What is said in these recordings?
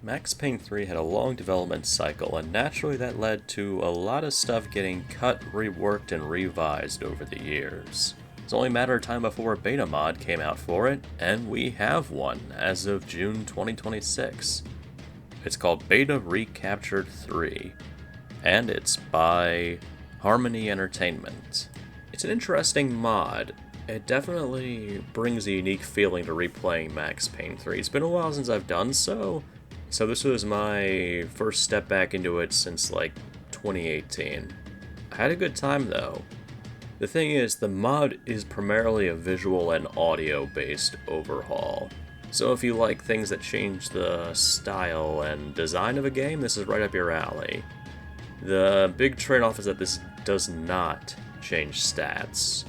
Max Payne 3 had a long development cycle, and naturally that led to a lot of stuff getting cut, reworked, and revised over the years. It's only a matter of time before a beta mod came out for it, and we have one as of June 2026. It's called Beta Recaptured 3, and it's by Harmony Entertainment. It's an interesting mod. It definitely brings a unique feeling to replaying Max Payne 3. It's been a while since I've done so this was my first step back into it since like 2018. I had a good time though. The thing is, the mod is primarily a visual and audio based overhaul. So if you like things that change the style and design of a game, this is right up your alley. The big trade-off is that this does not change stats,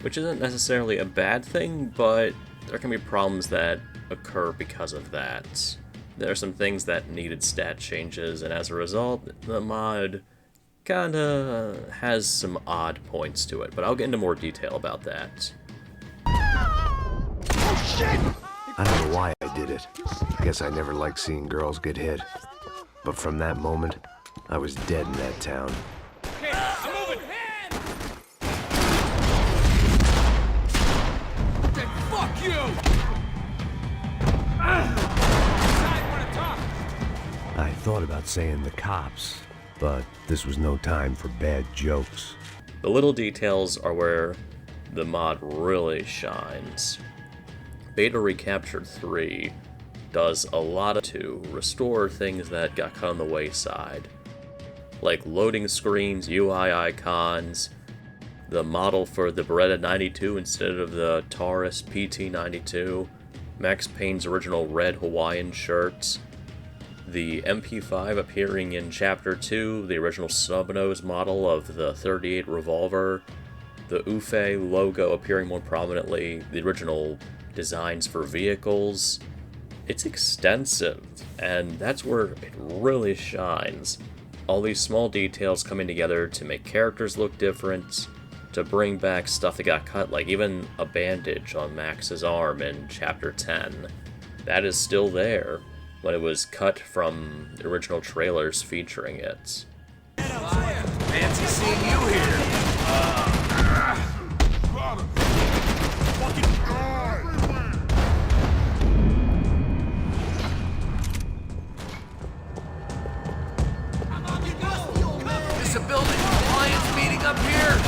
which isn't necessarily a bad thing, but there can be problems that occur because of that. There are some things that needed stat changes, and as a result, the mod kinda has some odd points to it, but I'll get into more detail about that. Oh shit! I don't know why I did it. Guess I never liked seeing girls get hit. But from that moment, I was dead in that town. Okay, I'm moving! Then fuck you! I thought about saying the cops, but this was no time for bad jokes. The little details are where the mod really shines. Beta Recaptured 3 does a lot to restore things that got cut on the wayside, like loading screens, UI icons, the model for the Beretta 92 instead of the Taurus PT92, Max Payne's original red Hawaiian shirts, the MP5 appearing in Chapter 2, the original snub-nose model of the 38 revolver, the UFE logo appearing more prominently, the original designs for vehicles. It's extensive, and that's where it really shines. All these small details coming together to make characters look different, to bring back stuff that got cut, like even a bandage on Max's arm in Chapter 10. That is still there when it was cut from the original trailers featuring it. Fancy seeing you here! Is a building compliance meeting up here?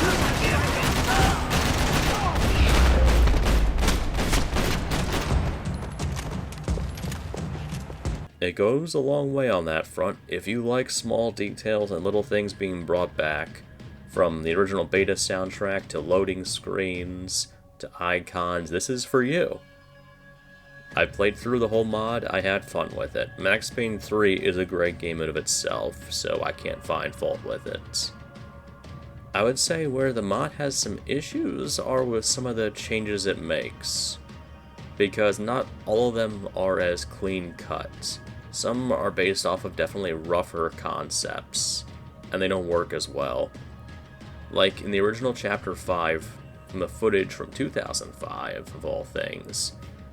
It goes a long way on that front. If you like small details and little things being brought back, from the original beta soundtrack to loading screens to icons, this is for you. I played through the whole mod, I had fun with it. Max Payne 3 is a great game in of itself, so I can't find fault with it. I would say where the mod has some issues are with some of the changes it makes, because not all of them are as clean cut. Some are based off of definitely rougher concepts, and they don't work as well. Like in the original Chapter 5, from the footage from 2005, of all things,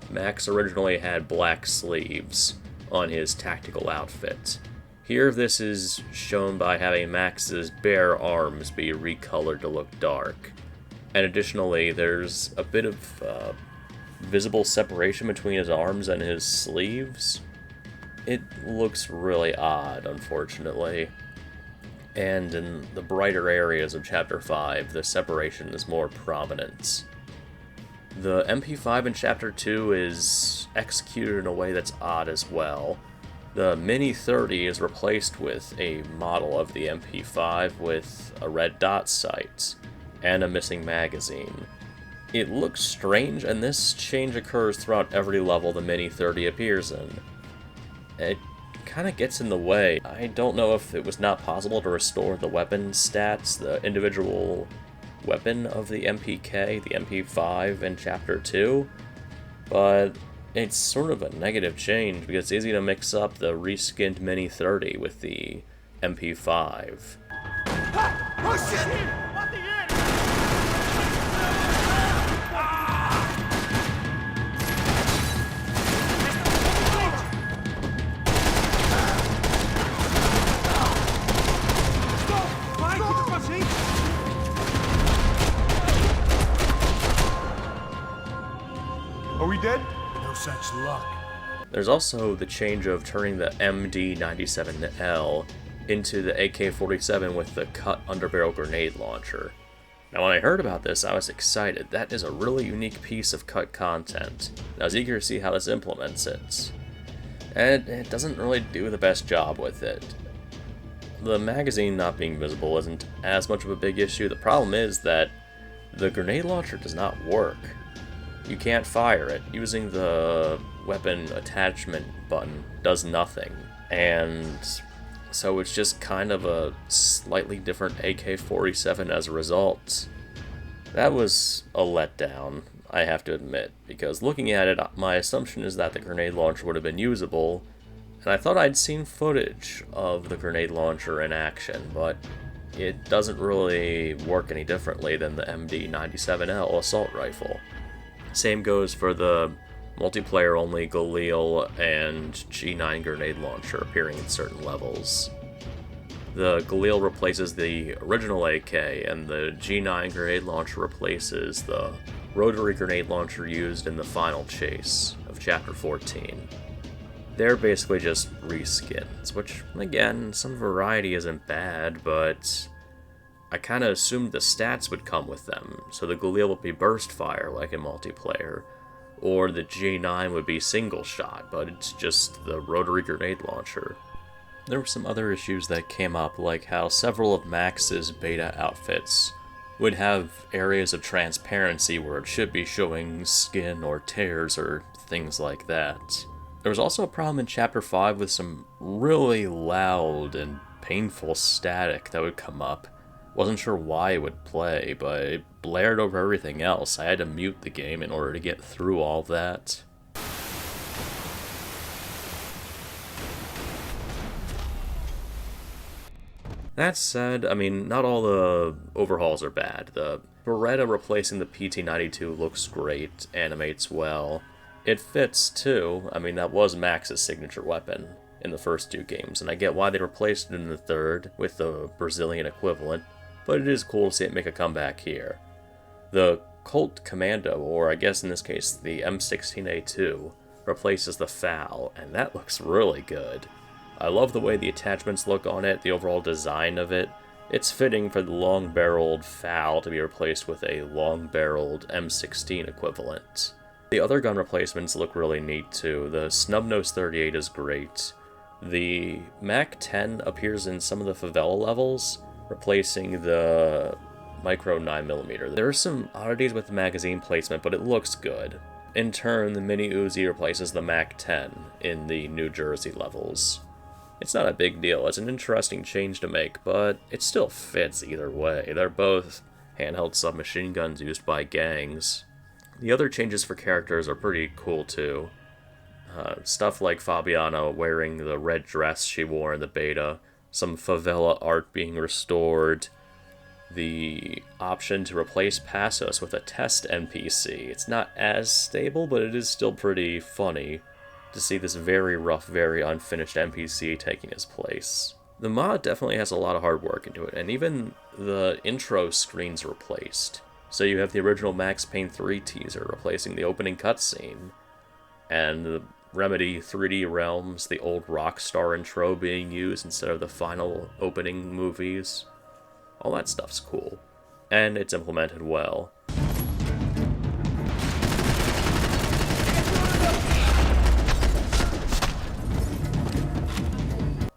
Max originally had black sleeves on his tactical outfit. Here this is shown by having Max's bare arms be recolored to look dark. And additionally, there's a bit of visible separation between his arms and his sleeves. It looks really odd, unfortunately. And in the brighter areas of Chapter 5, the separation is more prominent. The MP5 in Chapter 2 is executed in a way that's odd as well. The Mini 30 is replaced with a model of the MP5 with a red dot sight and a missing magazine. It looks strange, and this change occurs throughout every level the Mini 30 appears in. It kind of gets in the way. I don't know if it was not possible to restore the weapon stats, the individual weapon of the MPK, the MP5 in Chapter 2, but it's sort of a negative change because it's easy to mix up the reskinned Mini 30 with the MP5. Oh shit! There's also the change of turning the MD97L into the AK-47 with the cut underbarrel grenade launcher. Now when I heard about this, I was excited. That is a really unique piece of cut content. I was eager to see how this implements it. And it doesn't really do the best job with it. The magazine not being visible isn't as much of a big issue. The problem is that the grenade launcher does not work. You can't fire it. Using the weapon attachment button does nothing. And so it's just kind of a slightly different AK-47 as a result. That was a letdown, I have to admit, because looking at it, my assumption is that the grenade launcher would have been usable, and I thought I'd seen footage of the grenade launcher in action, but it doesn't really work any differently than the MD97L assault rifle. Same goes for the multiplayer-only Galil and G9 grenade launcher appearing in certain levels. The Galil replaces the original AK, and the G9 grenade launcher replaces the rotary grenade launcher used in the final chase of Chapter 14. They're basically just reskins, which, again, some variety isn't bad, but I kinda assumed the stats would come with them, so the Galil would be burst fire like in multiplayer, or the G9 would be single shot, but it's just the rotary grenade launcher. There were some other issues that came up, like how several of Max's beta outfits would have areas of transparency where it should be showing skin or tears or things like that. There was also a problem in Chapter 5 with some really loud and painful static that would come up. Wasn't sure why it would play, but it blared over everything else. I had to mute the game in order to get through all that. That said, I mean, not all the overhauls are bad. The Beretta replacing the PT-92 looks great, animates well. It fits, too. I mean, that was Max's signature weapon in the first two games, and I get why they replaced it in the third with the Brazilian equivalent, but it is cool to see it make a comeback here. The Colt Commando, or I guess in this case the M16A2, replaces the FAL, and that looks really good. I love the way the attachments look on it, the overall design of it. It's fitting for the long-barreled FAL to be replaced with a long-barreled M16 equivalent. The other gun replacements look really neat too. The Snubnose 38 is great. The MAC-10 appears in some of the favela levels, replacing the Micro 9mm. There are some oddities with the magazine placement, but it looks good. In turn, the Mini Uzi replaces the MAC-10 in the New Jersey levels. It's not a big deal, it's an interesting change to make, but it still fits either way. They're both handheld submachine guns used by gangs. The other changes for characters are pretty cool too. Stuff like Fabiana wearing the red dress she wore in the beta, some favela art being restored, the option to replace Passos with a test NPC. It's not as stable, but it is still pretty funny to see this very rough, very unfinished NPC taking his place. The mod definitely has a lot of hard work into it, and even the intro screen's replaced. So you have the original Max Payne 3 teaser replacing the opening cutscene, and the Remedy 3D Realms, the old Rockstar intro being used instead of the final opening movies. All that stuff's cool, and it's implemented well.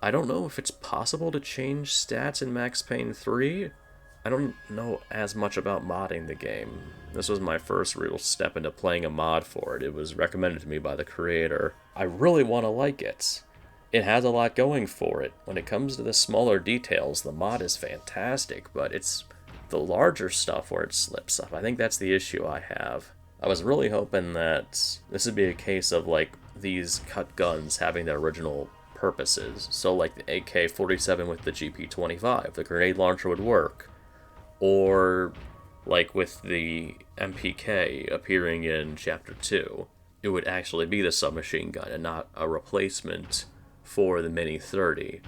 I don't know if it's possible to change stats in Max Payne 3. I don't know as much about modding the game. This was my first real step into playing a mod for it. It was recommended to me by the creator. I really want to like it. It has a lot going for it. When it comes to the smaller details, the mod is fantastic, but it's the larger stuff where it slips up. I think that's the issue I have. I was really hoping that this would be a case of, like, these cut guns having their original purposes. So, like the AK-47 with the GP25, the grenade launcher would work. Or, like with the MPK appearing in Chapter 2, it would actually be the submachine gun and not a replacement for the Mini 30.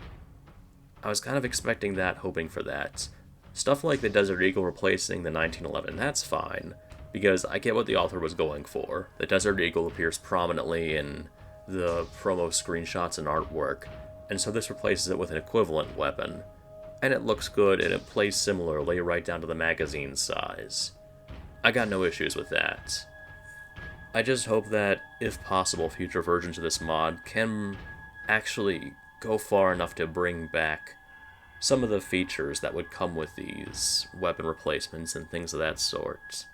I was kind of expecting that, hoping for that. Stuff like the Desert Eagle replacing the 1911, that's fine, because I get what the author was going for. The Desert Eagle appears prominently in the promo screenshots and artwork, and so this replaces it with an equivalent weapon. And it looks good, and it plays similarly right down to the magazine size. I got no issues with that. I just hope that, if possible, future versions of this mod can actually go far enough to bring back some of the features that would come with these weapon replacements and things of that sort.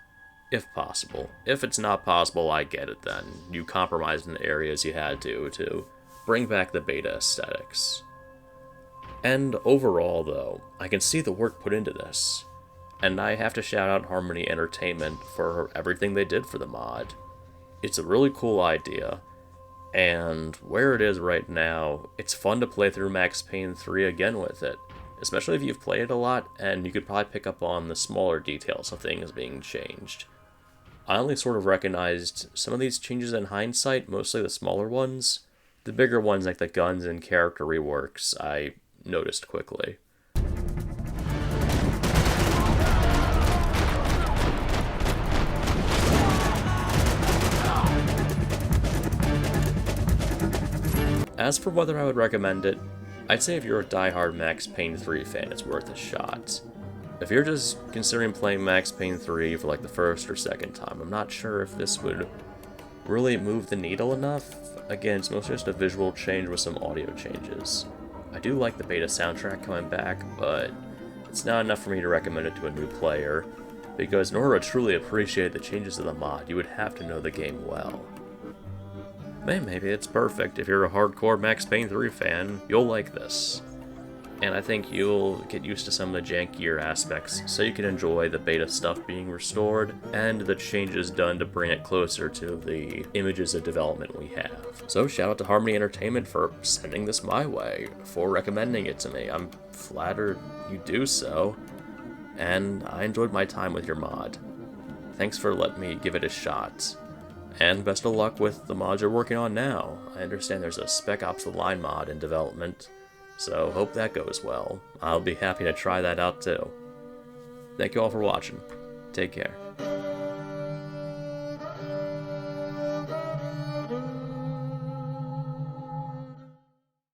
If possible. If it's not possible, I get it then. You compromised in the areas you had to bring back the beta aesthetics. And overall, though, I can see the work put into this. And I have to shout out Harmony Entertainment for everything they did for the mod. It's a really cool idea, and where it is right now, it's fun to play through Max Payne 3 again with it. Especially if you've played it a lot, and you could probably pick up on the smaller details of things being changed. I only sort of recognized some of these changes in hindsight, mostly the smaller ones. The bigger ones, like the guns and character reworks, I noticed quickly. As for whether I would recommend it, I'd say if you're a die-hard Max Payne 3 fan, it's worth a shot. If you're just considering playing Max Payne 3 for like the first or second time, I'm not sure if this would really move the needle enough. Again, it's mostly just a visual change with some audio changes. I do like the beta soundtrack coming back, but it's not enough for me to recommend it to a new player, because in order to truly appreciate the changes to the mod, you would have to know the game well. Maybe it's perfect. If you're a hardcore Max Payne 3 fan, you'll like this. And I think you'll get used to some of the jankier aspects, so you can enjoy the beta stuff being restored, and the changes done to bring it closer to the images of development we have. So shout out to Harmony Entertainment for sending this my way, for recommending it to me. I'm flattered you do so, and I enjoyed my time with your mod. Thanks for letting me give it a shot. And best of luck with the mods you're working on now. I understand there's a Spec Ops The Line mod in development, so hope that goes well. I'll be happy to try that out too. Thank you all for watching. Take care.